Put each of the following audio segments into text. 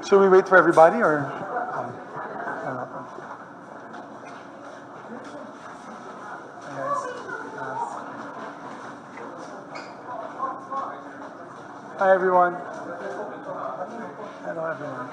Should we wait for everybody or? Hi everyone. Hello everyone.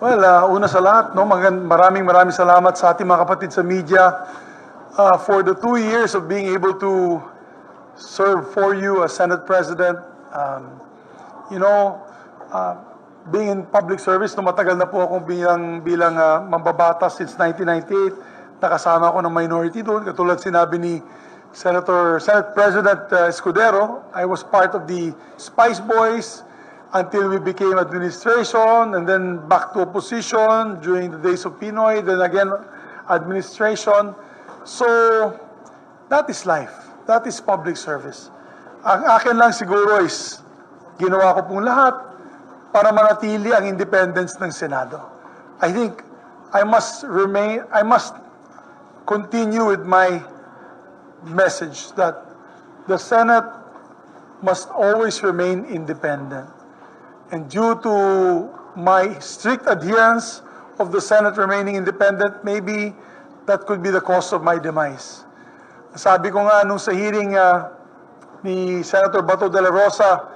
Well, una sa lahat, no, maraming salamat sa ating mga kapatid sa media for the 2 years of being able to serve for you as Senate President. Being in public service, no, matagal na po akong bilang mambabatas since 1998. Nakasama ako ng minority doon. Katulad sinabi ni Senate President Escudero, I was part of the Spice Boys until we became administration, and then back to opposition during the days of Pinoy, then again administration. So that is life. That is public service. Ang akin lang siguro is ginawa ko pong lahat para manatili ang independence ng Senado. I think I must continue with my message that the Senate must always remain independent. And due to my strict adherence of the Senate remaining independent, maybe that could be the cause of my demise. Sabi ko nga nung sa hearing ni Senator Bato de la Rosa,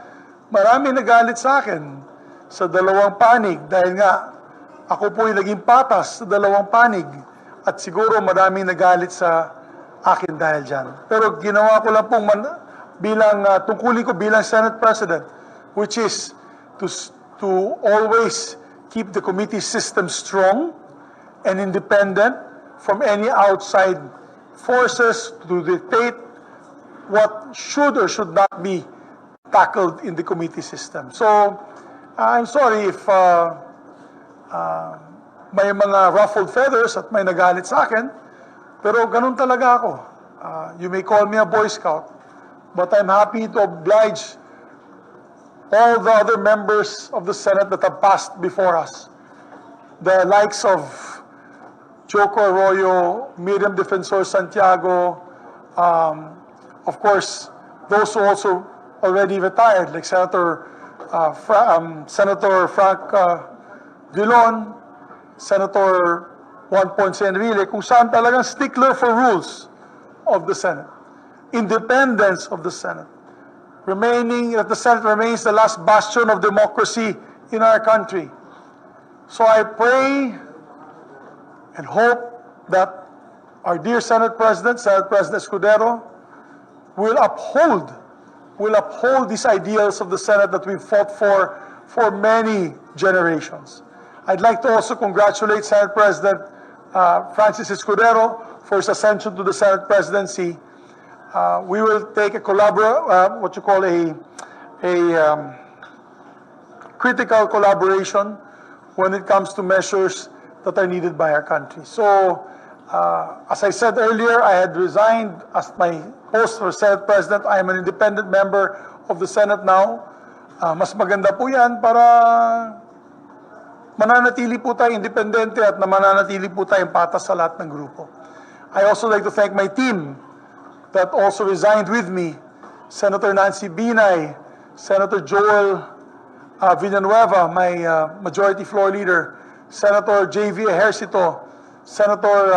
marami nagalit sa akin sa dalawang panig dahil nga ako po ay naging patas sa dalawang panig at siguro maraming nagalit sa akin dahil dyan. Pero ginawa ko lang pong tungkulin ko bilang Senate President, which is to always keep the committee system strong and independent from any outside forces to dictate what should or should not be tackled in the committee system. So, I'm sorry if may mga ruffled feathers at may nagalit sa akin, pero ganun talaga ako. You may call me a Boy Scout, but I'm happy to oblige all the other members of the Senate that have passed before us. The likes of Joco Arroyo, Miriam Defensor Santiago, of course, those who also already retired, like Senator Frank Dillon, Senator Juan Ponce Enrile, kung saan talagang stickler for rules of the Senate, independence of the Senate, that the Senate remains the last bastion of democracy in our country. So I pray and hope that our dear Senate President Escudero, will uphold these ideals of the Senate that we've fought for many generations. I'd like to also congratulate Senate President Francis Escudero for his ascension to the Senate presidency. We will take a critical collaboration when it comes to measures that are needed by our country. So, as I said earlier, I had resigned as my post for Senate President. I am an independent member of the Senate now. Mas maganda po yan para mananatili po tayo independente at mananatili po tayong patas sa lahat ng grupo. I also like to thank my team that also resigned with me, Senator Nancy Binay, Senator Joel Villanueva, my majority floor leader, Senator J.V. Ejercito, Senator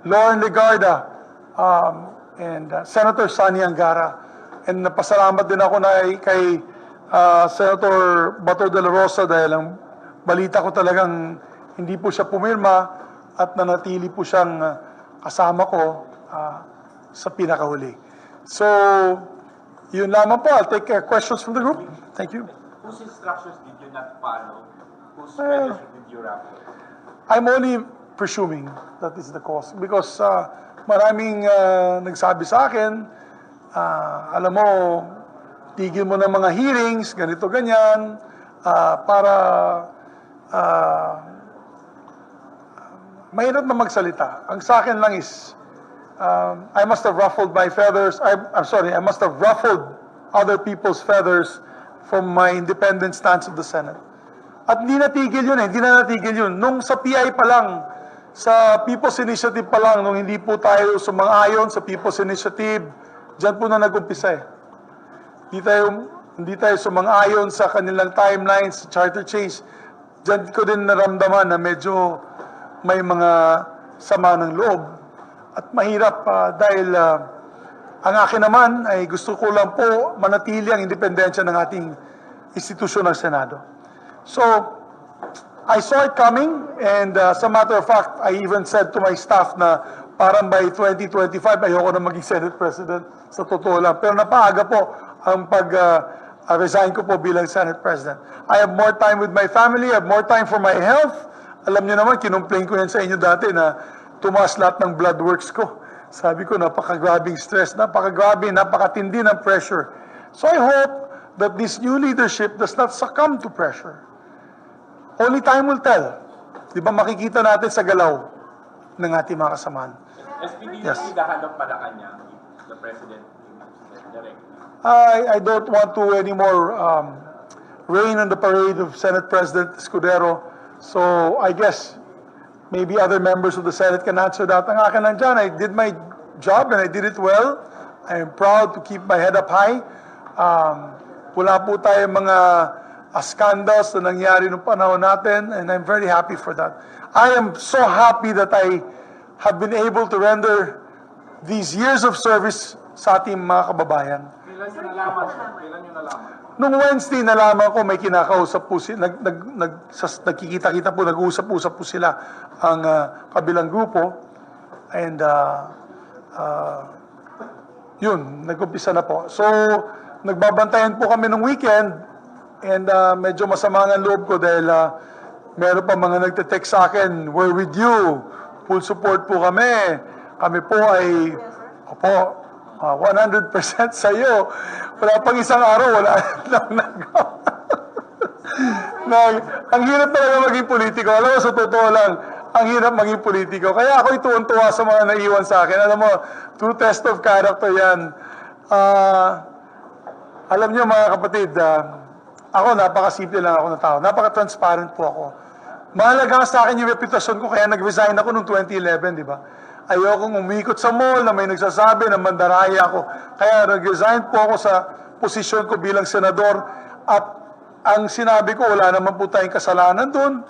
Lauren Legarda, and Senator Sani Angara. And napasalamat din ako kay Senator Bato de la Rosa dahil ang balita ko talagang hindi po siya pumirma at nanatili po siyang kasama ko sa pinakahuli. So, yun lamang po. I'll take questions from the group. Thank you. Whose instructions did you not follow? Whose feathers did you ruffle? I'm only presuming that is the cause because maraming nagsabi sa akin, alam mo, tigil mo ng mga hearings, ganito, ganyan, para mahirap na magsalita. Ang sa akin lang is, I must have ruffled my feathers. I'm sorry, I must have ruffled other people's feathers from my independent stance of the Senate. At hindi natigil yun hindi na natigil yun. Nung sa PI pa lang, sa People's Initiative pa lang, nung hindi po tayo sumang-ayon sa People's Initiative, dyan po na nag-umpisa Hindi tayo sumang-ayon sa kanilang timelines, sa charter change. Dyan ko din naramdaman na medyo may mga sama ng loob. At mahirap dahil ang akin naman ay gusto ko lang po manatili ang independensya ng ating institusyon ng Senado. So, I saw it coming, and as a matter of fact, I even said to my staff na parang by 2025, ayoko na maging Senate President, sa totoo lang. Pero napaaga po ang pag-resign ko po bilang Senate President. I have more time with my family, I have more time for my health. Alam niyo naman, kinumplain ko yan sa inyo dati na tumaas lahat ng blood works ko. Sabi ko, napakagrabing stress, napakagrabe, napakatindi ng pressure. So I hope that this new leadership does not succumb to pressure. Only time will tell. Di ba makikita natin sa galaw ng ating mga kasamahan. SPD, Yes. the hand of Malacanang, the President, direct. I don't want to anymore rain on the parade of Senate President Escudero. So I guess maybe other members of the Senate can answer that. Ang akin lang dyan, I did my job and I did it well. I am proud to keep my head up high. Wala po tayo mga scandals na nangyari noong panahon natin, and I'm very happy for that. I am so happy that I have been able to render these years of service sa ating mga kababayan. Kailan nyo nalaman? Kailan nyo nalaman? Nung Wednesday, nalaman ko may kinakausap po sila, nagkikita-kita po, nag-uusap-usap po sila ang kabilang grupo, and yun, nag-umpisa na po. So, nagbabantayan po kami nung weekend, and medyo masama ang loob ko dahil meron pa mga nagte-text sa akin, we're with you, full support po kami. Kami po ay, opo, 100% sa iyo. Wala pang isang araw, wala lang nagawa. Ang hirap talaga maging politiko. Alam mo, sa totoo lang, ang hirap maging politiko. Kaya ako ituwan-tuwa sa mga naiwan sa akin. Alam mo, true test of character yan. Alam niyo mga kapatid, ako, napakasimple lang ako na tao. Napaka-transparent po ako. Mahalaga sa akin yung reputasyon ko, kaya nag-resign ako noong 2011, di ba? Ayokong umikot sa mall na may nagsasabi na mandaraya ako. Kaya nag-resign po ako sa posisyon ko bilang senador. At ang sinabi ko, wala naman po tayong kasalanan doon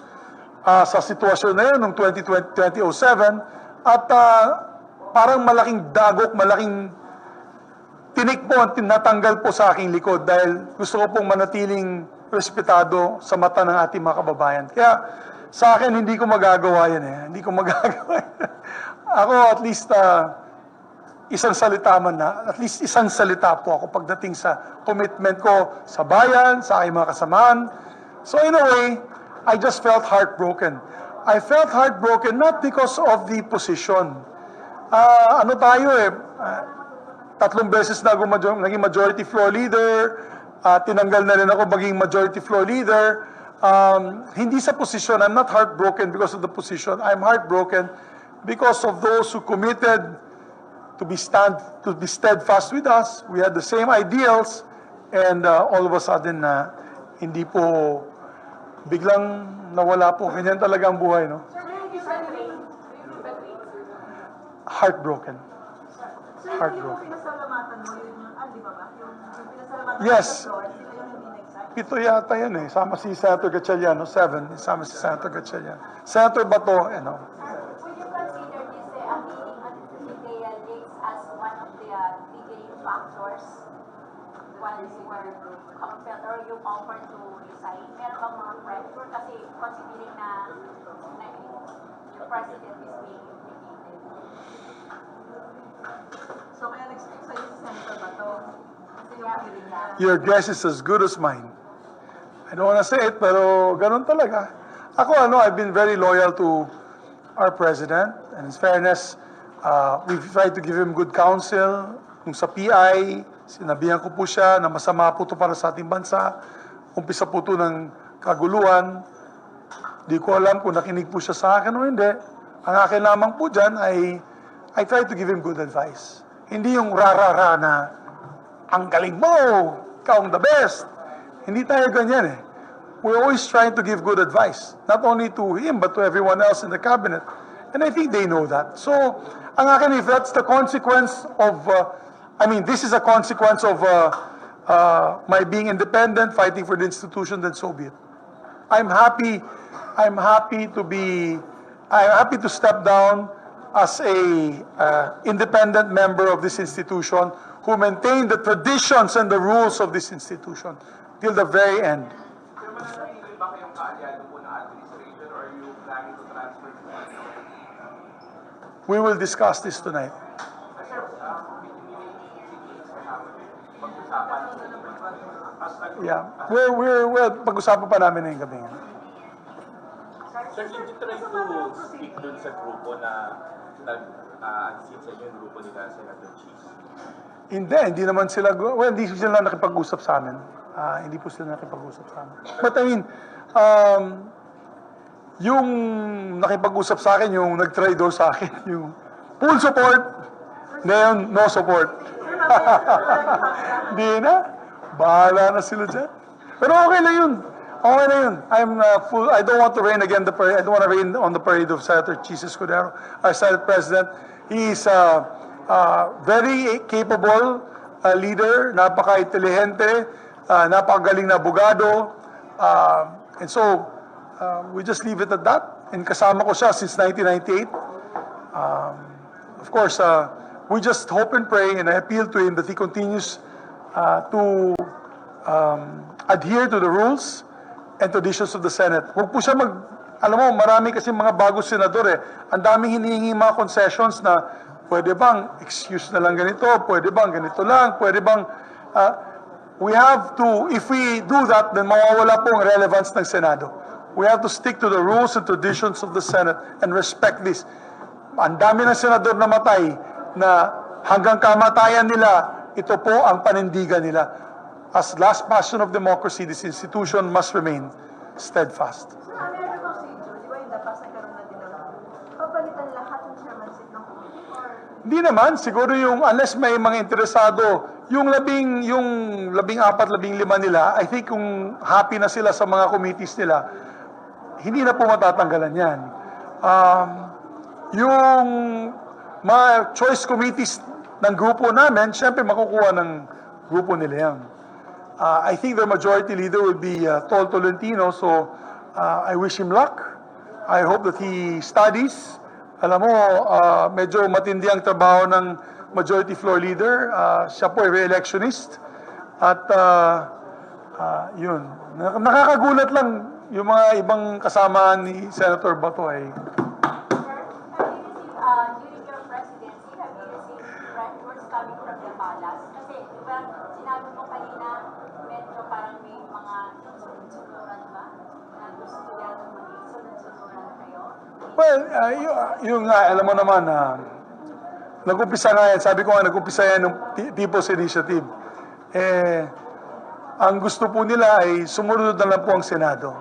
sa sitwasyon na yun noong 2007. At parang malaking dagok, malaking tinik po ang tinatanggal po sa aking likod dahil gusto ko pong manatiling respetado sa mata ng ating mga kababayan. Kaya sa akin, hindi ko magagawa yan Hindi ko magagawa yan. Ako at least isang salita man na, at least isang salita po ako pagdating sa commitment ko sa bayan, sa aking mga kasamahan. So in a way, I just felt heartbroken. I felt heartbroken not because of the position. Ano tayo 3 beses na ako naging majority floor leader, tinanggal na rin ako maging majority floor leader. Hindi sa position, I'm not heartbroken because of the position. I'm heartbroken because of those who committed to be steadfast with us. We had the same ideals, and all of a sudden, hindi po, biglang nawala po. Ganyan talaga ang buhay, no? Sir, do you feel betrayed? Heartbroken. Sir, Heartbroken. yung pinasalamatan mo, yun yung, di ba ba? Yung pinasalamatan Yes. mo sa floor, sila yung hindi nag-sign. 7 yata yun Sama si Senator Gatchalian, 7. Sama si Senator Gatchalian. Senator Bato, Would you consider this a meeting at Litea Lakes as one of the delaying factors while you were compelled or you offered to resign? Meron bang mga pressure? Kasi considering na your president is being implicated. So, kaya nag-stick sa'yo si Senator Bato. Kasi yung hearing niya. your guess is as good as mine. I don't want to say it, pero ganun talaga. Ako, I've been very loyal to our president. And in fairness, we've tried to give him good counsel. Kung sa PI, sinabihan ko po siya na masama po ito para sa ating bansa. Umpisa po ito ng kaguluhan. Di ko alam kung nakinig po siya sa akin o hindi. Ang akin lamang po dyan ay I try to give him good advice. Hindi yung rarara na ang galing mo, ikaw ang the best. Hindi tayo ganyan we're always trying to give good advice, not only to him, but to everyone else in the cabinet. And I think they know that. So, ang akin, if that's the consequence of, this is a consequence of my being independent, fighting for the institution, then so be it. I'm happy to step down as a independent member of this institution who maintain the traditions and the rules of this institution till the very end. Sir, mananatili ba kayong kaalyado po ng administration or are you planning to transfer to We will discuss this tonight. Sir, pag-usapan Yeah, we're pag-usapan pa namin ngayong gabi. Sir, did you try to speak dun sa grupo na nag-unseat sa inyo yung grupo nila Senator Cheese? Hindi naman sila, hindi sila nakipag-usap sa amin. Hindi po sila nakipag-usap sa amin. But I mean, yung nakipag-usap sa akin, yung nag-trade sa akin, yung full support, ngayon, no support. Hindi na. Bahala na sila dyan. Pero okay na yun. Okay na yun. I don't want to rain again the parade. I don't want to rain on the parade of Senator Chis Escudero, our Senate President. He is very capable leader, napaka-intelihente, napakagaling na abogado. And so, we just leave it at that. And kasama ko siya since 1998. Of course, we just hope and pray and I appeal to him that he continues to adhere to the rules and traditions of the Senate. Huwag po siya alam mo, marami kasi mga bagong senador Ang daming hinihingi mga concessions na pwede bang excuse na lang ganito, pwede bang ganito lang, pwede bang we have to, if we do that, then mawawala po ang relevance ng Senado. We have to stick to the rules and traditions of the Senate and respect this. Ang dami ng senador na matay na hanggang kamatayan nila, ito po ang panindigan nila. As last bastion of democracy, this institution must remain steadfast. Sir, meron bang si Joe? Di ba yung dapat nagkaroon na din ng papalitan lahat ng chairmanship ng committee? Or Hindi naman, siguro yung, unless may mga interesado, yung labing apat, 15 nila, I think kung happy na sila sa mga committees nila, hindi na po matatanggalan yan. Yung mga choice committees ng grupo namin, syempre makukuha ng grupo nila yan. I think the majority leader will be Tol Tolentino, so I wish him luck. I hope that he studies. Alam mo, medyo matindi ang trabaho ng majority floor leader. Siya po ay re-electionist. At yun, nakakagulat lang yung mga ibang kasama ni Senator Bato ay During your presidency, have you received threat words coming from the palace? Kasi, di ba, sinabi mo kanina, medyo parang may mga sunod-sunuran ba? Na gusto yata sunod-sunuran kayo? well, yung nga, alam mo naman, nag-umpisa nga yan, sabi ko nga, nag-umpisa yan ng People's Initiative. Ang gusto po nila ay sumunod na lang po ang Senado.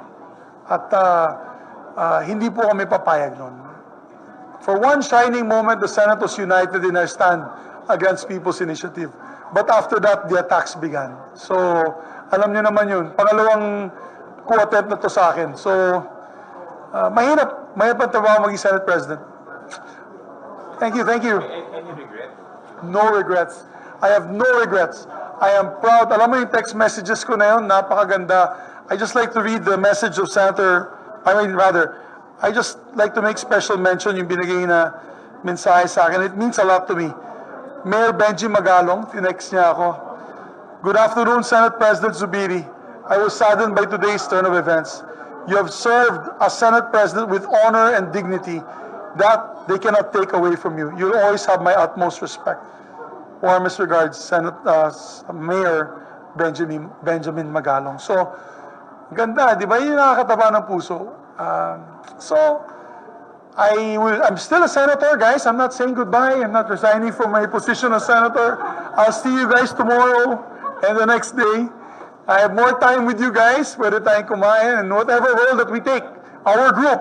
At hindi po kami papayag nun. For one shining moment, the Senate was united in our stand against People's Initiative. But after that, the attacks began. So, alam niyo naman yun. Pangalawang co-attempt na to sa akin. So, mahirap ang trabaho maging Senate President. Thank you. Any regret? No regrets. I have no regrets. I am proud. Alam mo yung text messages ko na yun, napakaganda. I just like to read the message of I just like to make special mention yung binigay na mensahe sa akin. It means a lot to me. Mayor Benji Magalong, tinext niya ako. Good afternoon, Senate President Zubiri. I was saddened by today's turn of events. You have served as Senate President with honor and dignity that they cannot take away from you. You'll always have my utmost respect. Warmest regards, Mayor Benjamin Magalong. So, ganda, di ba? Yun nakakataba ng puso. I'm still a senator, guys. I'm not saying goodbye. I'm not resigning from my position as senator. I'll see you guys tomorrow and the next day. I have more time with you guys, pwede tayong kumain, and whatever role that we take, our group,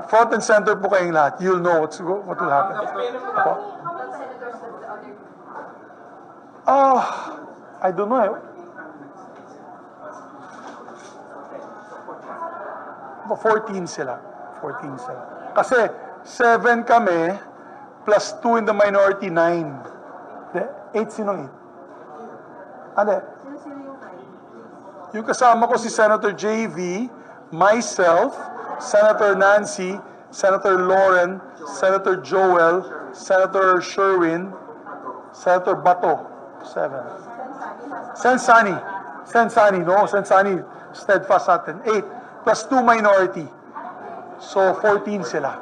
front and center po kayong lahat. You'll know what will happen. how many senators does the other I don't know. 14 sila. 14 sila. Kasi 7 kami, plus 2 in the minority, 9. 8 sinong 8? Ano? Sino yung nine? Yung kasama ko si Senator JV, myself, Senator Nancy, Senator Lauren, Senator Joel, Senator Sherwin, Senator Bato. 7. Sensani. Sensani, steadfast sa atin. 8. Plus 2 minority. So, 14 sila.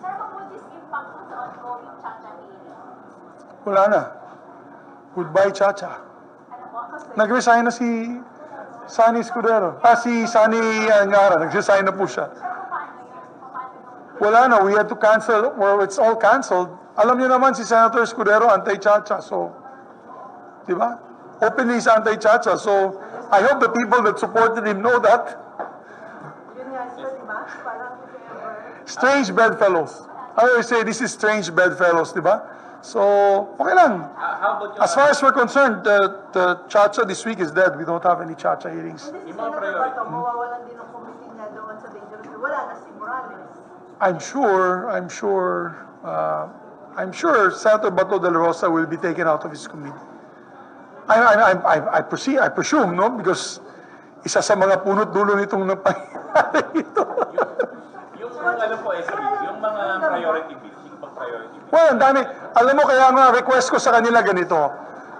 Sir, what would this impact on the ongoing Chacha hearing? Wala na. Goodbye, Chacha. Ano po? Kasi Nag-resign na si Sunny Escudero. Si Sunny Angara. Nag-resign na po siya. sir, paano yun? Paano yun? Wala na. We had to cancel. Well, it's all canceled. Alam niyo naman si Senator Escudero, anti-Chacha. So, di ba? Openly is anti-Chacha. So, I hope the people that supported him know that. Yun nga, sir, di ba? Parang if ever, Strange bedfellows. I always say this is strange bedfellows, di ba? So, okay lang. How about yung... As far as we're concerned, the Chacha this week is dead. We don't have any Chacha hearings. hindi si Yung mga Senator priority. Bato, mawawalan din ng committee niya doon sa dangerous. Wala na si Morales. I'm sure Senator Bato de la Rosa will be taken out of his committee. I presume, no? Because isa sa mga punot dulo nitong napangyayari ito. Yung ano po, yung mga priority bills, yung mga priority bills. Well, ang dami. Alam mo, kaya nga request ko sa kanila ganito.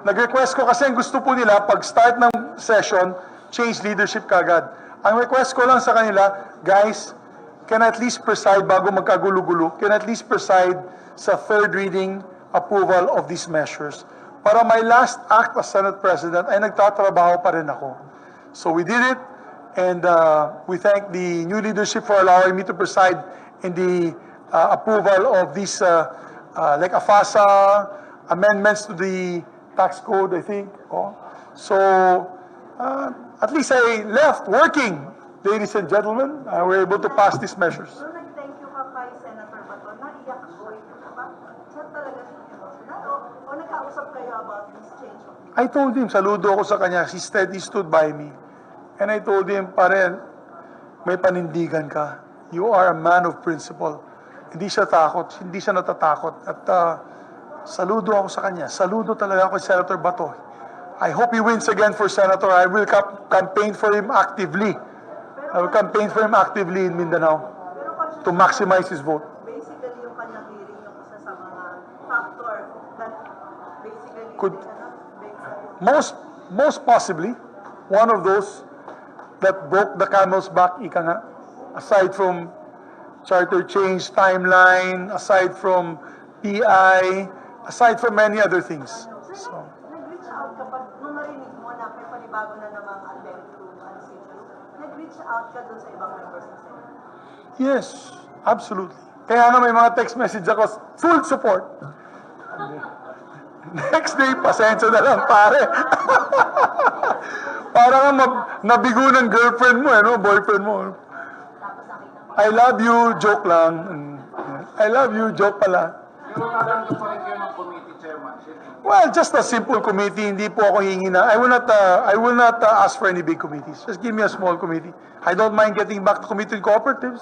Nag-request ko kasi ang gusto po nila, pag start ng session, change leadership kagad. Ang request ko lang sa kanila, guys, can at least preside bago magkagulo-gulo, can at least preside sa third reading approval of these measures. Para my last act as Senate President ay nagtatrabaho pa rin ako. So we did it, and we thank the new leadership for allowing me to preside in the approval of these like AFASA amendments to the tax code, I think. Oh. So at least I left working, ladies and gentlemen. We're able to pass these measures. Nung nag-thank you ka kay Senator Bato, naiyak ko. Saan talaga si Senator? O nagkausap kayo about this change of I told him, saludo ako sa kanya. He stood by me. And I told him, pare, may panindigan ka. You are a man of principle. Hindi siya takot, hindi siya natatakot. At saludo ako sa kanya. Saludo talaga ako kay Senator Bato. I hope he wins again for Senator. I will campaign for him actively. I will campaign for him actively in Mindanao Pero conscious to maximize his vote. basically yung kanyang hearing yung isa sa mga factor that basically Could- makes Most possibly, one of those that broke the camel's back, ika nga, aside from charter change timeline, aside from PI, aside from many other things. Sir, So, nag-reach out ka pa, nung narinig mo na may panibago na namang attempt to unseat you, nag-reach out ka dun sa ibang members ng Senate. yes, absolutely. Kaya nga may mga text message ako, full support. Next day, pasensya na lang, pare. Parang nabigo ng girlfriend mo, no? Boyfriend mo. I love you, joke lang. I love you, joke pala. Pero tatanggap pa rin kayo ng committee chairmanship. Well, just a simple committee, hindi po ako hingi na. I will not ask for any big committees. Just give me a small committee. I don't mind getting back to committee on cooperatives,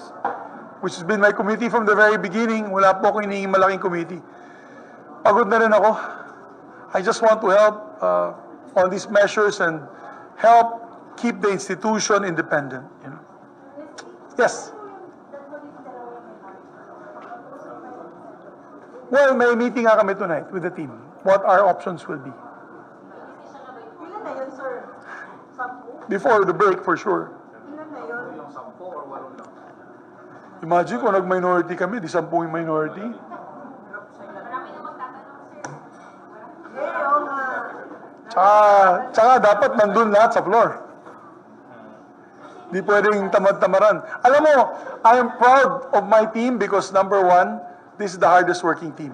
which has been my committee from the very beginning. Wala po akong hinihingi malaking committee. Pagod na rin ako. I just want to help on these measures and help keep the institution independent. You know? Yes. Well, may meeting nga kami tonight with the team. What our options will be. Ilan na yun, sir? 10? Before the break, for sure. Ilan na yun? Yung 10 or 8 lang. Imagine kung nag-minority kami, di 10 yung minority. Marami na magtatanong, sir. Oo nga. Tsaka dapat nandun lahat sa floor. Di pwedeng tamad-tamaran. Alam mo, I am proud of my team because number one, this is the hardest working team.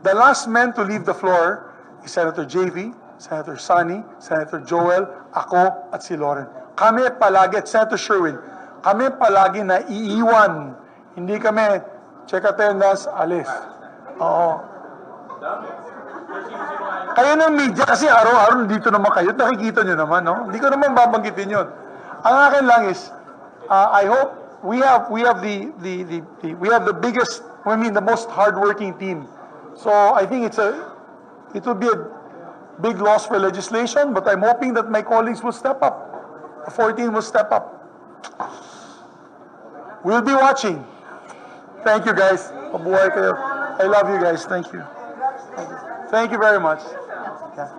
The last man to leave the floor is Senator JV, Senator Sunny, Senator Joel, ako at si Lauren. Kami palagi, at Senator Sherwin, kami palagi na iiwan. Hindi kami, check attendance, alis. Oo. Kayo ng media, kasi araw-araw dito naman kayo, nakikita nyo naman, no? Hindi ko naman babanggitin yun. Ang akin lang is, I hope we have the biggest, I mean, the most hardworking team. So I think it will be a big loss for legislation, but I'm hoping that my colleagues will step up. The 14 will step up. We'll be watching. Thank you, guys. Mabuhay kayo. I love you guys. Thank you. Thank you very much. Yeah.